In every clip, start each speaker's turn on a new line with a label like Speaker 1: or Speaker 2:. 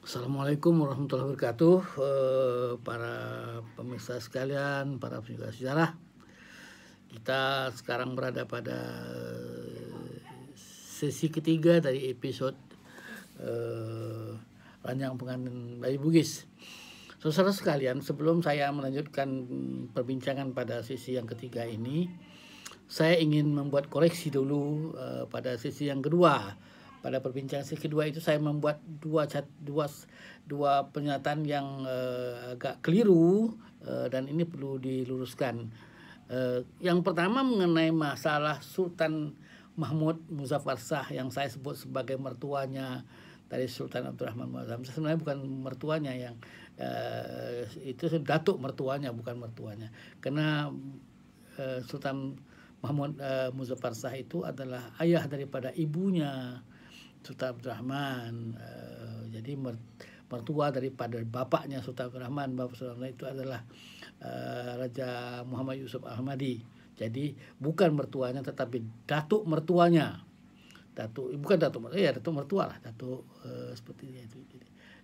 Speaker 1: Assalamualaikum warahmatullahi wabarakatuh, para pemirsa sekalian, para penjaga sejarah. Kita sekarang berada pada sesi ketiga dari episode Ranjang Pengantin Bayi Bugis. Saudara sekalian, sebelum saya melanjutkan perbincangan pada sesi yang ketiga ini, saya ingin membuat koreksi dulu pada sesi yang kedua. Pada perbincangan sesi kedua itu saya membuat dua pernyataan yang agak keliru, dan ini perlu diluruskan. Yang pertama mengenai masalah Sultan Mahmud Muzaffar Shah yang saya sebut sebagai mertuanya dari Sultan Abdurrahman Muazzam. Sebenarnya bukan mertuanya, yang itu datuk mertuanya, bukan mertuanya. Karena Sultan Mahmud Muzaffar Shah itu adalah ayah daripada ibunya Sultan Abdurrahman. Jadi mertua daripada bapaknya Sultan Abdurrahman. Bapak Sultan itu adalah Raja Muhammad Yusuf Ahmadi. Jadi bukan mertuanya tetapi datuk mertuanya. Bukan datuk mertua lah, datuk seperti itu.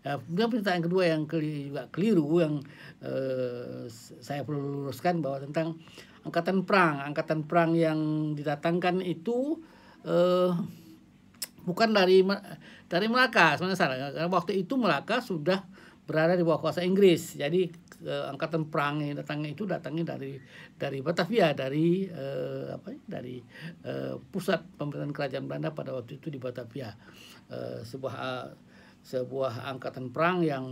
Speaker 1: Kemudian pernyataan kedua yang juga keliru, yang saya perlu luruskan, bahwa tentang angkatan perang yang didatangkan itu bukan dari Melaka. Sebenarnya salah, karena waktu itu Melaka sudah berada di bawah kuasa Inggris. Jadi angkatan perang yang datangnya dari Batavia, dari pusat pemerintahan kerajaan Belanda pada waktu itu di Batavia. Sebuah angkatan perang yang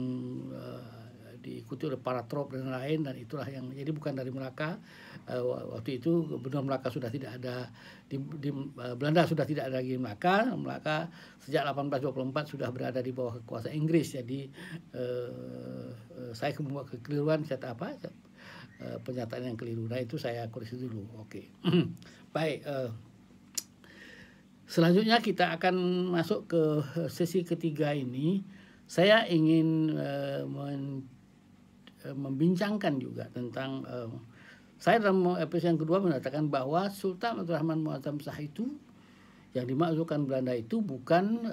Speaker 1: diikuti oleh para trop dan lain, dan itulah yang jadi bukan dari Melaka. Waktu itu gubernur Melaka sudah tidak ada di Belanda, sudah tidak ada lagi Melaka sejak 1824 sudah berada di bawah kuasa Inggris. Jadi saya membuat kekeliruan, pernyataan yang keliru. Nah, itu saya koreksi dulu. Oke. Baik, selanjutnya kita akan masuk ke sesi ketiga ini. Saya ingin membincangkan juga tentang saya dalam episode yang kedua mengatakan bahwa Sultan Abdurrahman Muazzam Shah itu yang dimaksudkan Belanda itu bukan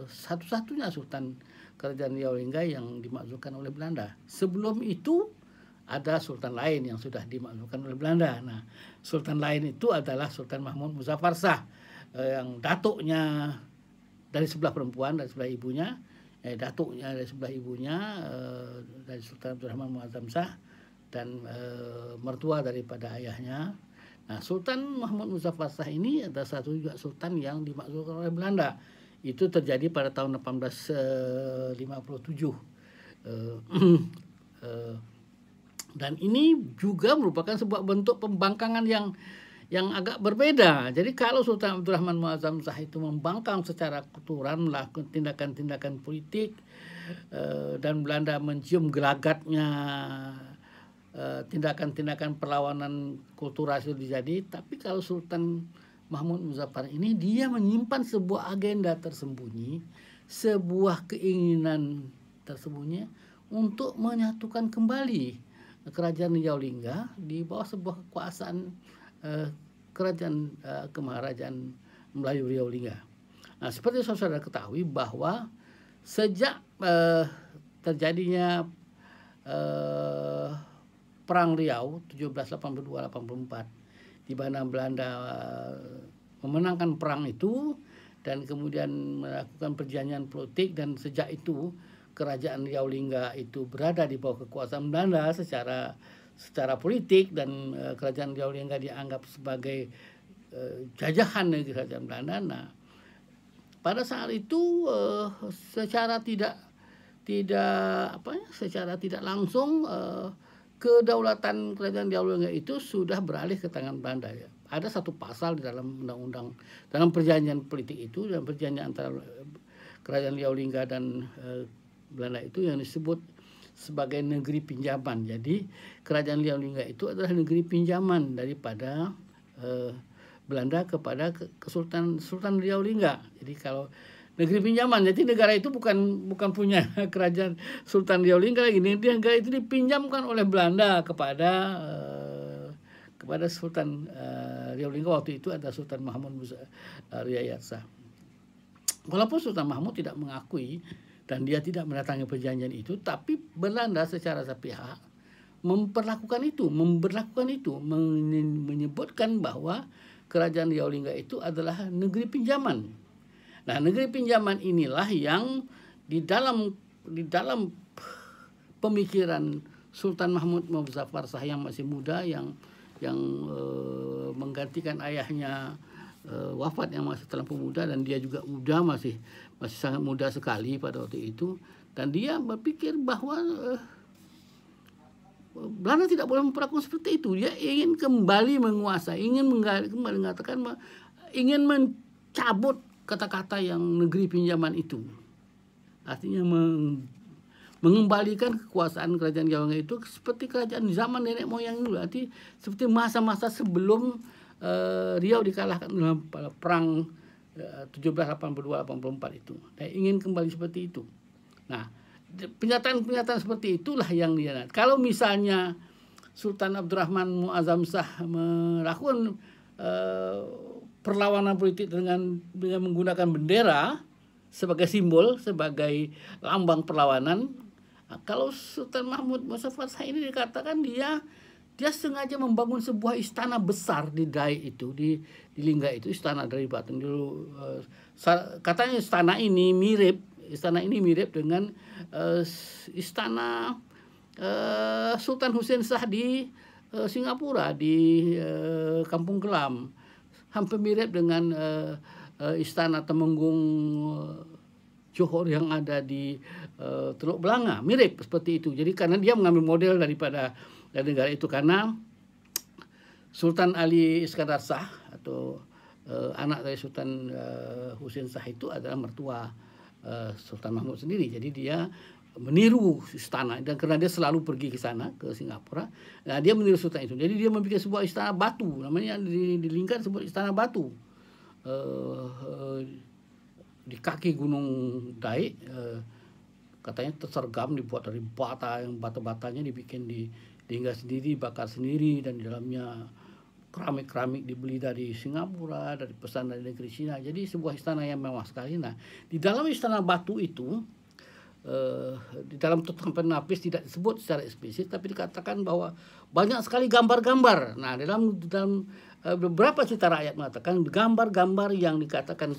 Speaker 1: satu-satunya Sultan Kerajaan Riau Lingga yang dimaksudkan oleh Belanda. Sebelum itu ada Sultan lain yang sudah dimaksudkan oleh Belanda. Nah, Sultan lain itu adalah Sultan Mahmud Muzaffar Shah, yang datuknya dari sebelah perempuan, dari sebelah ibunya. Datuknya dari sebelah ibunya dari Sultan Abdurrahman Muazzam Shah, dan mertua daripada ayahnya. Nah, Sultan Mahmud Muzaffar Shah ini adalah satu juga sultan yang dimaksudkan oleh Belanda. Itu terjadi pada tahun 1857. Dan ini juga merupakan sebuah bentuk pembangkangan yang agak berbeda. Jadi kalau Sultan Abdurrahman Muazzam Shah itu membangkang secara keturunan, melakukan tindakan-tindakan politik, dan Belanda mencium gelagatnya tindakan-tindakan perlawanan kultural itu terjadi. Tapi kalau Sultan Mahmud Muzaffar ini, dia menyimpan sebuah agenda tersembunyi, sebuah keinginan tersembunyi untuk menyatukan kembali kerajaan Riau Lingga di bawah sebuah kekuasaan kerajaan kemaharajaan Melayu Riau Lingga. Nah, seperti saudara ketahui bahwa sejak terjadinya Perang Riau 1782-84, di mana Belanda memenangkan perang itu dan kemudian melakukan perjanjian politik, dan sejak itu kerajaan Riau Lingga itu berada di bawah kekuasaan Belanda secara politik, dan kerajaan Riau Lingga dianggap sebagai jajahan dari kerajaan Belanda. Nah, pada saat itu secara tidak langsung kedaulatan kerajaan Riau Lingga itu sudah beralih ke tangan Belanda. Ya. Ada satu pasal di dalam undang-undang, dalam perjanjian politik itu, dalam perjanjian antara kerajaan Riau Lingga dan Belanda itu, yang disebut sebagai negeri pinjaman. Jadi kerajaan Riau Lingga itu adalah negeri pinjaman daripada Belanda kepada Sultan Riau Lingga. Jadi kalau negeri pinjaman, jadi negara itu bukan punya kerajaan Sultan Riau Lingga lagi. Negara itu dipinjamkan oleh Belanda kepada Sultan Riau Lingga waktu itu ada Sultan Mahmud Riyad Shah. Walaupun Sultan Mahmud tidak mengakui dan dia tidak mendatangi perjanjian itu, tapi Belanda secara sepihak memperlakukan itu, menyebutkan bahwa kerajaan Riau Lingga itu adalah negeri pinjaman. Nah, negeri pinjaman inilah yang di dalam pemikiran Sultan Mahmud Muzaffar Shah yang masih muda, yang menggantikan ayahnya wafat yang masih terlampau muda, dan dia juga masih sangat muda sekali pada waktu itu, dan dia berpikir bahwa Belanda tidak boleh memperlakukan seperti itu. Dia ingin kembali menguasai, ingin kembali mengatakan, ingin mencabut kata-kata yang negeri pinjaman itu. Artinya mengembalikan kekuasaan kerajaan Riau Lingga itu seperti kerajaan zaman nenek moyang dulu. Arti seperti masa-masa sebelum Riau dikalahkan dalam perang 1782-84 itu. Dia ingin kembali seperti itu. Nah, pernyataan-pernyataan seperti itulah yang dia. Kalau misalnya Sultan Abdurrahman Muazzam Shah melakukan perlawanan politik dengan menggunakan bendera sebagai simbol, sebagai lambang perlawanan, kalau Sultan Mahmud Muzaffar Shah ini dikatakan dia sengaja membangun sebuah istana besar di Dai itu, di Lingga itu, istana dari batu dulu. Katanya istana ini mirip dengan istana Sultan Hussein Shah di Singapura, di Kampung Kelam. Hampir mirip dengan istana Temenggung Johor yang ada di Teluk Belanga, mirip seperti itu. Jadi karena dia mengambil model dari negara itu, karena Sultan Ali Iskandar Shah atau anak dari Sultan Hussein Shah itu adalah mertua Sultan Mahmud sendiri. Jadi dia meniru istana, dan karena dia selalu pergi ke sana, ke Singapura, nah dia meniru sultan itu. Jadi dia membuat sebuah istana batu, namanya di Lingga disebut istana batu, di kaki Gunung Dai, katanya tersergam, dibuat dari bata, yang bata-batanya dibikin di Lingga sendiri, bakar sendiri, dan di dalamnya keramik-keramik dibeli dari Singapura, dari pesan dari negeri Cina. Jadi sebuah istana yang mewah sekali. Nah, di dalam istana batu itu, di dalam tutupan penapis tidak disebut secara eksplisit, tapi dikatakan bahwa banyak sekali gambar-gambar. Nah, dalam beberapa cerita rakyat mengatakan gambar-gambar yang dikatakan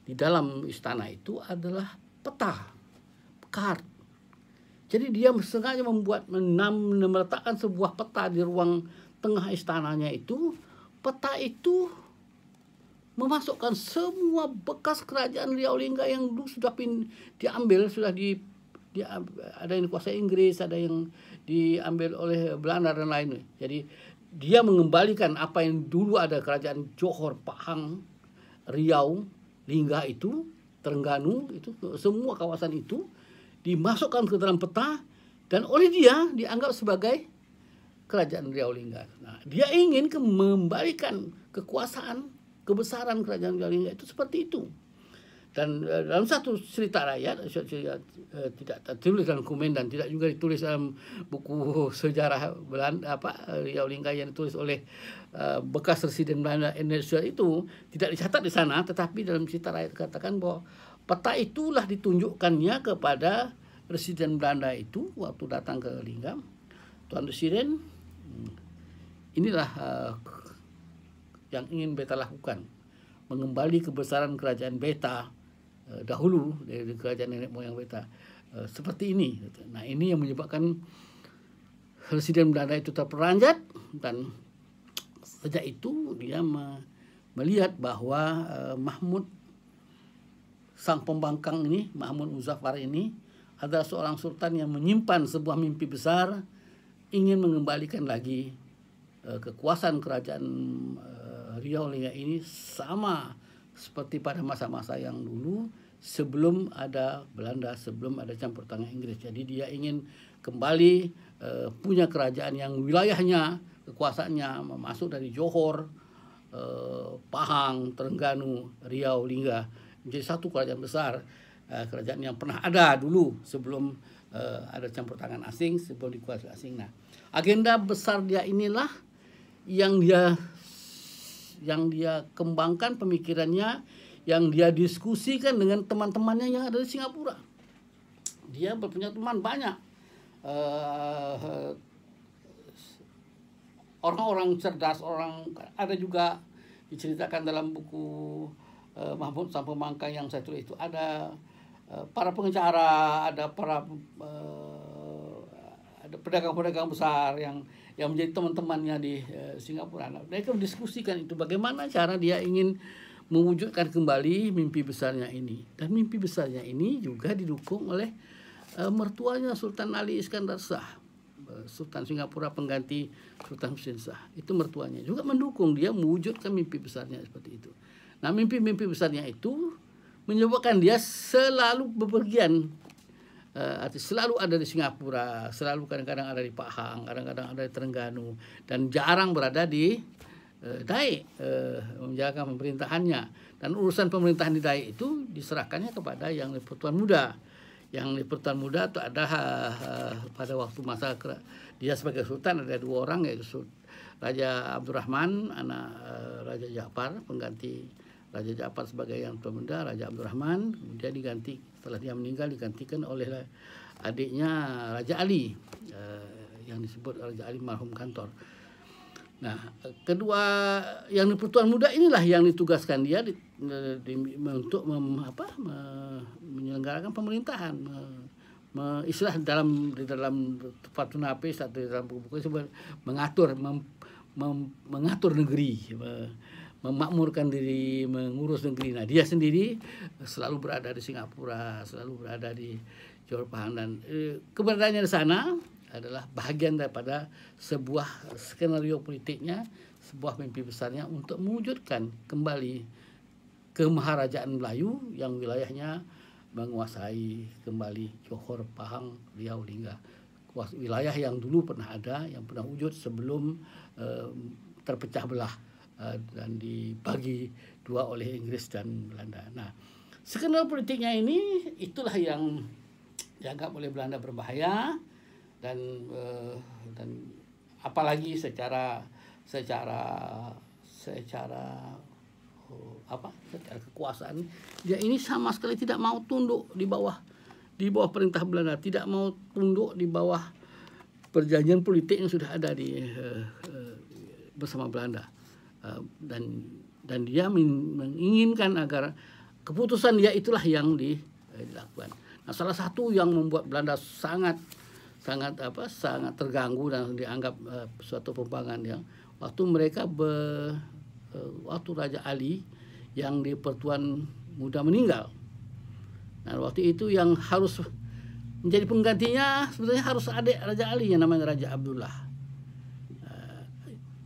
Speaker 1: di dalam istana itu adalah peta, kart. Jadi dia sengaja meletakkan sebuah peta di ruang tengah istananya itu. Peta itu memasukkan semua bekas kerajaan Riau Lingga yang dulu sudah diambil, ada yang dikuasai Inggris, ada yang diambil oleh Belanda dan lain. Jadi dia mengembalikan apa yang dulu ada, kerajaan Johor, Pahang, Riau, Lingga itu, Terengganu itu, semua kawasan itu dimasukkan ke dalam peta, dan oleh dia dianggap sebagai kerajaan Riau Lingga. Nah, dia ingin membalikan kekuasaan, kebesaran kerajaan Riau Lingga itu seperti itu. Dan dalam satu cerita rakyat, tidak tertulis dalam dokumen dan tidak juga ditulis dalam buku sejarah Belanda, Riau Lingga yang ditulis oleh bekas residen Belanda Indonesia itu, tidak dicatat di sana, tetapi dalam cerita rakyat katakan bahwa peta itulah ditunjukkannya kepada residen Belanda itu waktu datang ke Lingga. Tuan Residen, inilah yang ingin beta lakukan, mengembali kebesaran kerajaan beta dahulu dari kerajaan nenek moyang beta, seperti ini. Nah, ini yang menyebabkan residen Belanda itu terperanjat, dan sejak itu dia melihat bahwa Mahmud sang pembangkang ini, Mahmud Muzaffar ini adalah seorang sultan yang menyimpan sebuah mimpi besar, ingin mengembalikan lagi kekuasaan kerajaan Riau Lingga ini sama seperti pada masa-masa yang dulu sebelum ada Belanda, sebelum ada campur tangan Inggris. Jadi dia ingin kembali punya kerajaan yang wilayahnya, kekuasaannya masuk dari Johor, Pahang, Terengganu, Riau, Lingga, menjadi satu kerajaan besar, kerajaan yang pernah ada dulu sebelum ada campur tangan asing, sebelum dikuasai asing. Nah, agenda besar dia inilah yang dia kembangkan pemikirannya, yang dia diskusikan dengan teman-temannya yang ada di Singapura. Dia punya teman banyak, orang-orang cerdas, orang ada juga diceritakan dalam buku Mahmud Sang Pembangkang yang saya tulis itu, ada para pengacara, ada para ada pedagang-pedagang besar yang menjadi teman-temannya di Singapura. Nah, mereka mendiskusikan itu bagaimana cara dia ingin mewujudkan kembali mimpi besarnya ini. Dan mimpi besarnya ini juga didukung oleh mertuanya Sultan Ali Iskandar Shah, Sultan Singapura pengganti Sultan Hussein Shah. Itu mertuanya juga mendukung dia mewujudkan mimpi besarnya seperti itu. Nah, mimpi-mimpi besarnya itu menyebabkan dia selalu bepergian, selalu ada di Singapura, selalu kadang-kadang ada di Pahang, kadang-kadang ada di Terengganu, dan jarang berada di Daik, menjalankan pemerintahannya. Dan urusan pemerintahan di Daik itu diserahkannya kepada yang Persekutuan Muda. Yang Persekutuan Muda itu ada pada waktu masa dia sebagai sultan ada 2 orang, yaitu Raja Abdurrahman, anak Raja Ja'far, pengganti Raja Ja'far sebagai yang Persekutuan Muda, Raja Abdurrahman. Kemudian diganti, setelah dia meninggal digantikan oleh adiknya Raja Ali, yang disebut Raja Ali marhum Kantor. Nah, kedua yang di Persekutuan Muda inilah yang ditugaskan dia untuk menyelenggarakan pemerintahan, istilah di dalam Fathul Nafis atau di dalam buku disebut mengatur negeri, memakmurkan diri, mengurus negeri. Nah, dia sendiri selalu berada di Singapura, selalu berada di Johor Bahru, dan keberadaannya di sana adalah bahagian daripada sebuah skenario politiknya, sebuah mimpi besarnya untuk mewujudkan kembali kemaharajaan Melayu yang wilayahnya menguasai kembali Johor, Pahang, Riau, Lingga. Wilayah yang dulu pernah ada, yang pernah wujud sebelum terpecah belah dan dibagi 2 oleh Inggris dan Belanda. Nah, skenario politiknya ini itulah yang dianggap oleh Belanda berbahaya. Dan apalagi secara kekuasaan, dia ini sama sekali tidak mau tunduk di bawah perintah Belanda, tidak mau tunduk di bawah perjanjian politik yang sudah ada bersama Belanda, dan dia menginginkan agar keputusan dia itulah yang dilakukan. Nah, salah satu yang membuat Belanda sangat terganggu dan dianggap suatu pembangan yang waktu Raja Ali yang di Persekutuan Muda meninggal. Nah, waktu itu yang harus menjadi penggantinya sebenarnya harus adik Raja Ali yang namanya Raja Abdullah,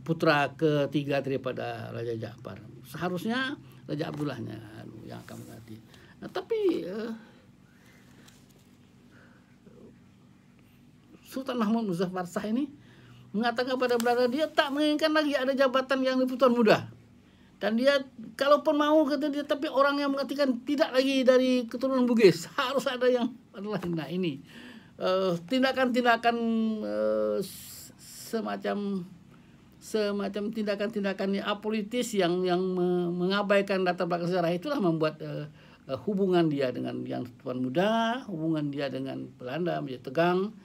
Speaker 1: putra ketiga daripada Raja Ja'far. Seharusnya Raja Abdullahnya yang akan mengganti. Nah, tapi Sultan Mahmud Muzaffar Shah ini mengatakan kepada Belanda dia tak menginginkan lagi ada jabatan yang di Persekutuan Muda. Dan dia kalaupun mau, kata dia, tapi orang yang mengatakan tidak lagi dari keturunan Bugis, harus ada yang adalah. Nah, ini tindakan-tindakan semacam tindakan-tindakan apolitis yang mengabaikan latar belakang sejarah itulah membuat hubungan dia dengan yang Persekutuan Muda, hubungan dia dengan Belanda menjadi tegang.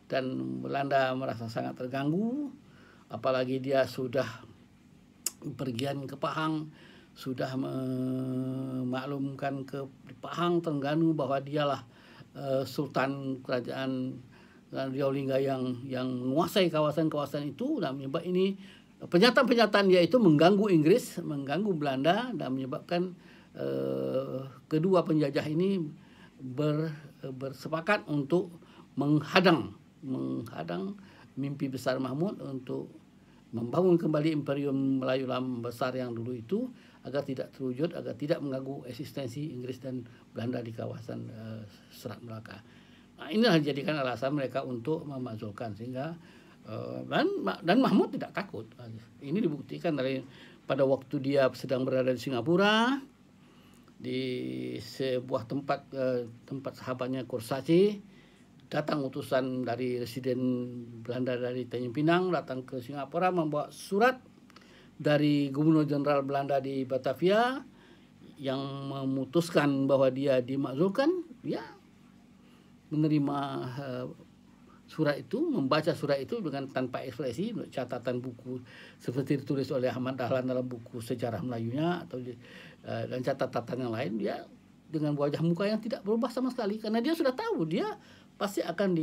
Speaker 1: Dan Belanda merasa sangat terganggu, apalagi dia sudah pergian ke Pahang, sudah memaklumkan ke Pahang, Terengganu bahwa dialah Sultan Kerajaan Riau Lingga yang menguasai kawasan-kawasan itu, dan menyebab ini pernyataan-pernyataan dia itu mengganggu Inggris, mengganggu Belanda, dan menyebabkan kedua penjajah ini bersepakat untuk menghadang mimpi besar Mahmud untuk membangun kembali Imperium Melayu Lam besar yang dulu itu agar tidak terwujud, agar tidak mengganggu eksistensi Inggris dan Belanda di kawasan Selat Melaka. Nah, inilah dijadikan alasan mereka untuk memakzulkan, sehingga dan Mahmud tidak takut. Ini dibuktikan dari pada waktu dia sedang berada di Singapura, di sebuah tempat sahabatnya Kursaci. Datang utusan dari residen Belanda dari Tanjung Pinang datang ke Singapura membawa surat dari Gubernur Jenderal Belanda di Batavia yang memutuskan bahwa dia dimakzulkan, dia menerima surat itu, membaca surat itu dengan tanpa ekspresi, catatan buku seperti ditulis oleh Ahmad Dahlan dalam buku Sejarah Melayunya atau dan catatan yang lain, dia dengan wajah muka yang tidak berubah sama sekali karena dia sudah tahu dia pasti akan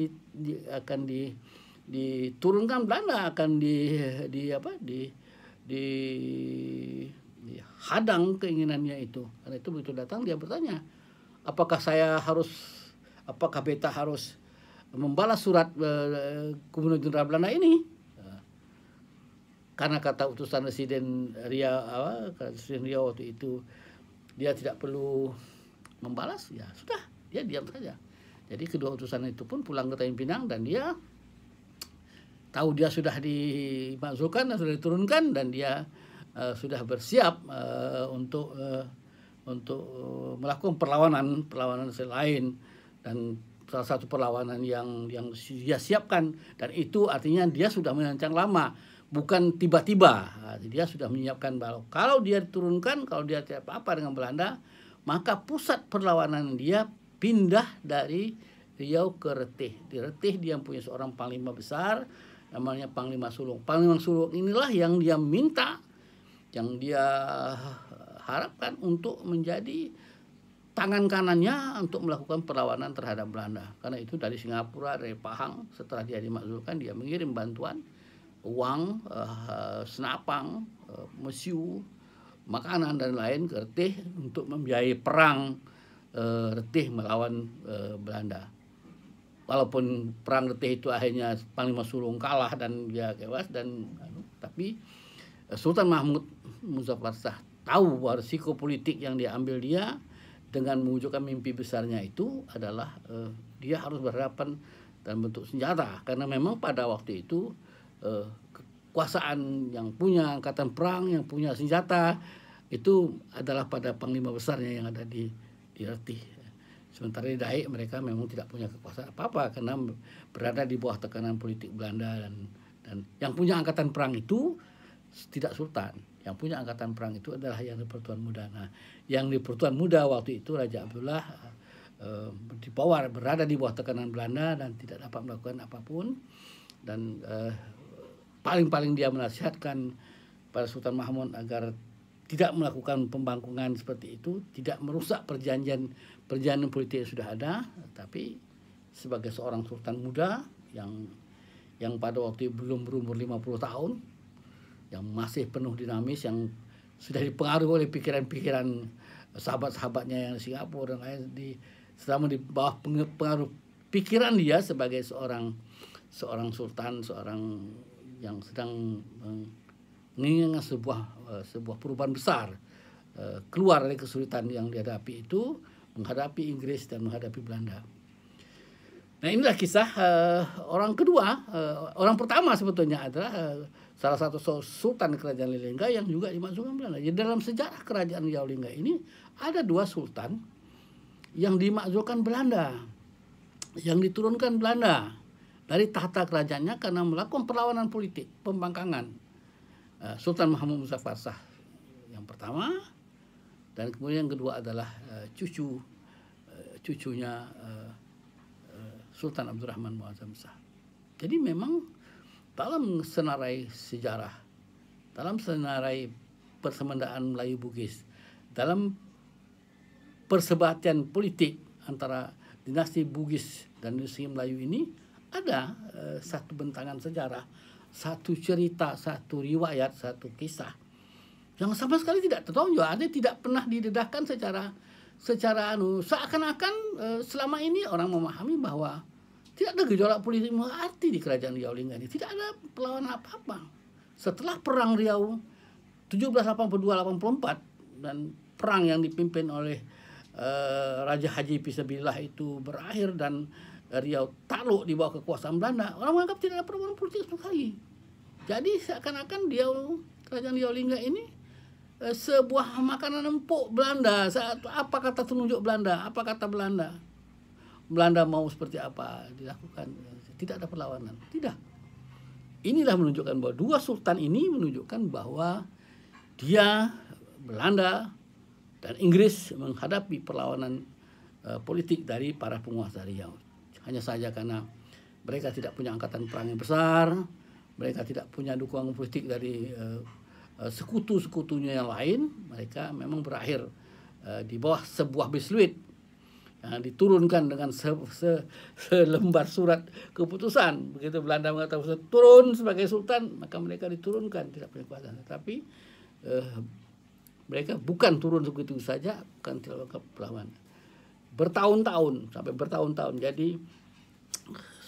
Speaker 1: diturunkan Belanda, akan dihadang keinginannya itu. Karena itu begitu datang dia bertanya, apakah beta harus membalas surat Gubernur Jenderal Belanda ini? Karena kata utusan Presiden Riau waktu itu, dia tidak perlu membalas, ya sudah, dia diam saja. Jadi kedua utusan itu pun pulang ke Tanjung Pinang dan dia tahu dia sudah dimasukkan dan sudah diturunkan dan dia sudah bersiap untuk melakukan perlawanan lain, dan salah satu perlawanan yang dia siapkan, dan itu artinya dia sudah merancang lama, bukan tiba-tiba. Dia sudah menyiapkan bahwa kalau dia diturunkan, kalau dia tidak apa-apa dengan Belanda, maka pusat perlawanan dia pindah dari Riau ke Retih. Di Retih dia punya seorang panglima besar namanya Panglima Sulung. Panglima Sulung inilah yang dia minta, yang dia harapkan untuk menjadi tangan kanannya untuk melakukan perlawanan terhadap Belanda. Karena itu dari Singapura, dari Pahang, setelah dia dimakzulkan, dia mengirim bantuan, uang, senapang, mesiu, makanan dan lain ke Retih untuk membiayai perang Retih melawan Belanda. Walaupun perang Retih itu akhirnya Panglima Sulung kalah dan dia tewas, tapi Sultan Mahmud Muzaffar Shah tahu bahwa risiko politik yang diambil dia dengan mewujudkan mimpi besarnya itu adalah dia harus berhadapan dalam bentuk senjata, karena memang pada waktu itu kekuasaan yang punya angkatan perang, yang punya senjata itu adalah pada panglima besarnya yang ada di Retih. Sementara di Daik mereka memang tidak punya kekuasaan apa-apa karena berada di bawah tekanan politik Belanda, dan yang punya angkatan perang itu tidak sultan. Yang punya angkatan perang itu adalah yang di Pertuan Muda. Nah, yang di Pertuan Muda waktu itu Raja Abdullah berada di bawah tekanan Belanda dan tidak dapat melakukan apapun, dan paling-paling dia menasihatkan pada Sultan Mahmud agar tidak melakukan pembangkangan seperti itu, tidak merusak perjanjian politik yang sudah ada, tapi sebagai seorang sultan muda yang pada waktu itu belum berumur 50 tahun, yang masih penuh dinamis, yang sudah dipengaruhi oleh pikiran-pikiran sahabat-sahabatnya yang di Singapura dan lain, selama di bawah pengaruh pikiran dia sebagai seorang sultan, seorang yang sedang menginginkan sebuah perubahan besar, keluar dari kesulitan yang dihadapi itu, menghadapi Inggris dan menghadapi Belanda. Nah, inilah kisah orang kedua. Orang pertama sebetulnya adalah salah satu sultan kerajaan Lingga yang juga dimasukkan Belanda. Jadi dalam sejarah kerajaan Riau Lingga ini ada dua sultan yang dimakzulkan Belanda, yang diturunkan Belanda dari tahta kerajaannya karena melakukan perlawanan politik, pembangkangan. Sultan Mahmud Muzaffar Shah yang pertama, dan kemudian yang kedua adalah cucunya Sultan Abdurrahman Muazzam Shah. Jadi memang dalam senarai sejarah, dalam senarai persemendaan Melayu Bugis, dalam persebatian politik antara dinasti Bugis dan dinasti Melayu ini ada satu bentangan sejarah, satu cerita, satu riwayat, satu kisah yang sama sekali tidak tertonjol, artinya tidak pernah didedahkan secara seakan-akan selama ini orang memahami bahwa tidak ada gejolak politik berarti di kerajaan Riau Lingga ini, tidak ada perlawanan apa-apa. Setelah perang Riau 1782-84 dan perang yang dipimpin oleh Raja Haji Fisabilillah itu berakhir dan Riau takluk di bawah kekuasaan Belanda, orang menganggap tidak ada perubahan politik sama sekali. Jadi seakan-akan kerajaan Riau Lingga ini sebuah makanan empuk Belanda. Apa kata telunjuk Belanda? Apa kata Belanda? Belanda mau seperti apa dilakukan? Tidak ada perlawanan. Tidak. Inilah menunjukkan bahwa dua sultan ini menunjukkan bahwa Belanda Dan Inggris menghadapi perlawanan politik dari para penguasa Riau. Hanya saja karena mereka tidak punya angkatan perang yang besar, mereka tidak punya dukungan politik dari sekutu-sekutunya yang lain, mereka memang berakhir di bawah sebuah bisluit yang diturunkan dengan selembar surat keputusan. Begitu Belanda mengatakan turun sebagai sultan, maka mereka diturunkan, tidak punya kuasa. Tapi mereka bukan turun begitu saja, bukan tidak melakukan perlawanan. Bertahun-tahun, sampai bertahun-tahun. Jadi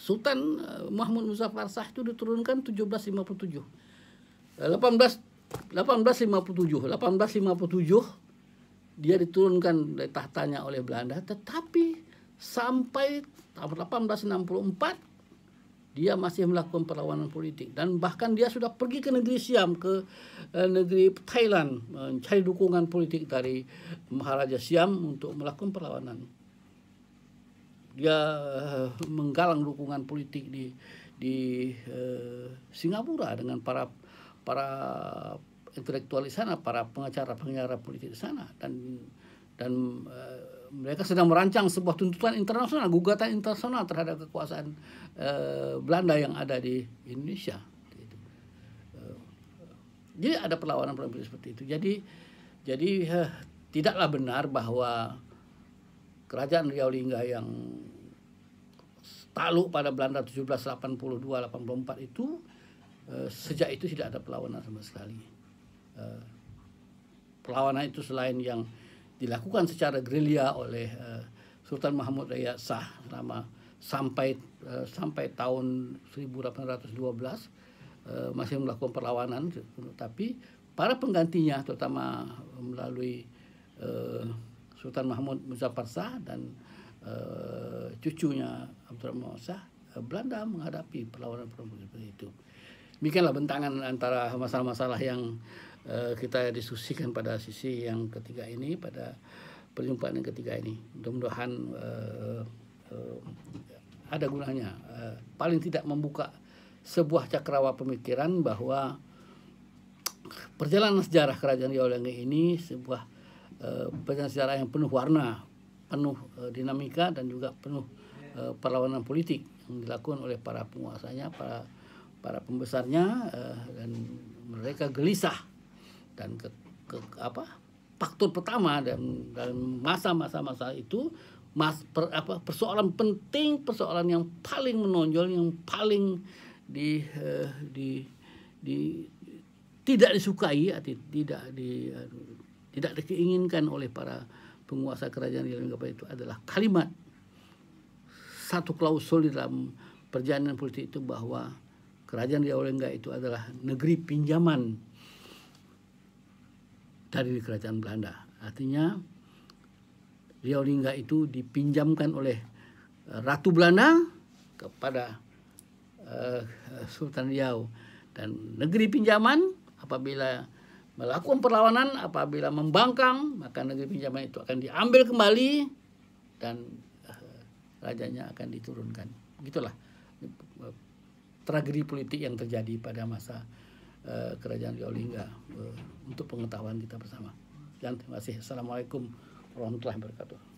Speaker 1: Sultan Mahmud Muzaffar Shah itu diturunkan 1757. 1857 dia diturunkan dari tahtanya oleh Belanda, tetapi sampai tahun 1864 dia masih melakukan perlawanan politik, dan bahkan dia sudah pergi ke negeri Siam, ke negeri Thailand, mencari dukungan politik dari Maharaja Siam untuk melakukan perlawanan. Dia menggalang dukungan politik di Singapura dengan para intelektual di sana, para pengacara politik di sana, dan mereka sedang merancang sebuah tuntutan internasional, gugatan internasional terhadap kekuasaan Belanda yang ada di Indonesia. Jadi ada perlawanan seperti itu. Jadi tidaklah benar bahwa kerajaan Riau Lingga yang takluk pada Belanda 1782-84 itu sejak itu tidak ada perlawanan sama sekali. Perlawanan itu selain yang dilakukan secara gerilya oleh Sultan Mahmud Raya Shah selama sampai tahun 1812 masih melakukan perlawanan, tapi para penggantinya terutama melalui Sultan Mahmud Muzaffar Shah dan cucunya Abdurrahman Shah, Belanda menghadapi perlawanan seperti itu. Demikianlah bentangan antara masalah-masalah yang kita diskusikan pada sisi yang ketiga ini, pada perjumpaan yang ketiga ini. Mudah-mudahan ada gunanya, paling tidak membuka sebuah cakrawala pemikiran bahwa perjalanan sejarah Kerajaan Riau Lingga ini sebuah perjalanan sejarah yang penuh warna, penuh dinamika, dan juga penuh perlawanan politik yang dilakukan oleh para penguasanya, para pembesarnya, dan mereka gelisah. Dan faktor pertama dalam masa-masa itu persoalan penting, persoalan yang paling menonjol, yang paling tidak disukai, tidak diinginkan oleh para penguasa kerajaan Riau Lingga itu adalah kalimat satu klausul di dalam perjalanan politik itu, bahwa kerajaan Riau Lingga itu adalah negeri pinjaman dari kerajaan Belanda. Artinya Riau Lingga itu dipinjamkan oleh Ratu Belanda kepada Sultan Riau, dan negeri pinjaman apabila melakukan perlawanan, apabila membangkang, maka negeri pinjaman itu akan diambil kembali dan rajanya akan diturunkan. Begitulah tragedi politik yang terjadi pada masa kerajaan Riau Lingga, untuk pengetahuan kita bersama. Dan terima kasih. Assalamualaikum warahmatullahi wabarakatuh.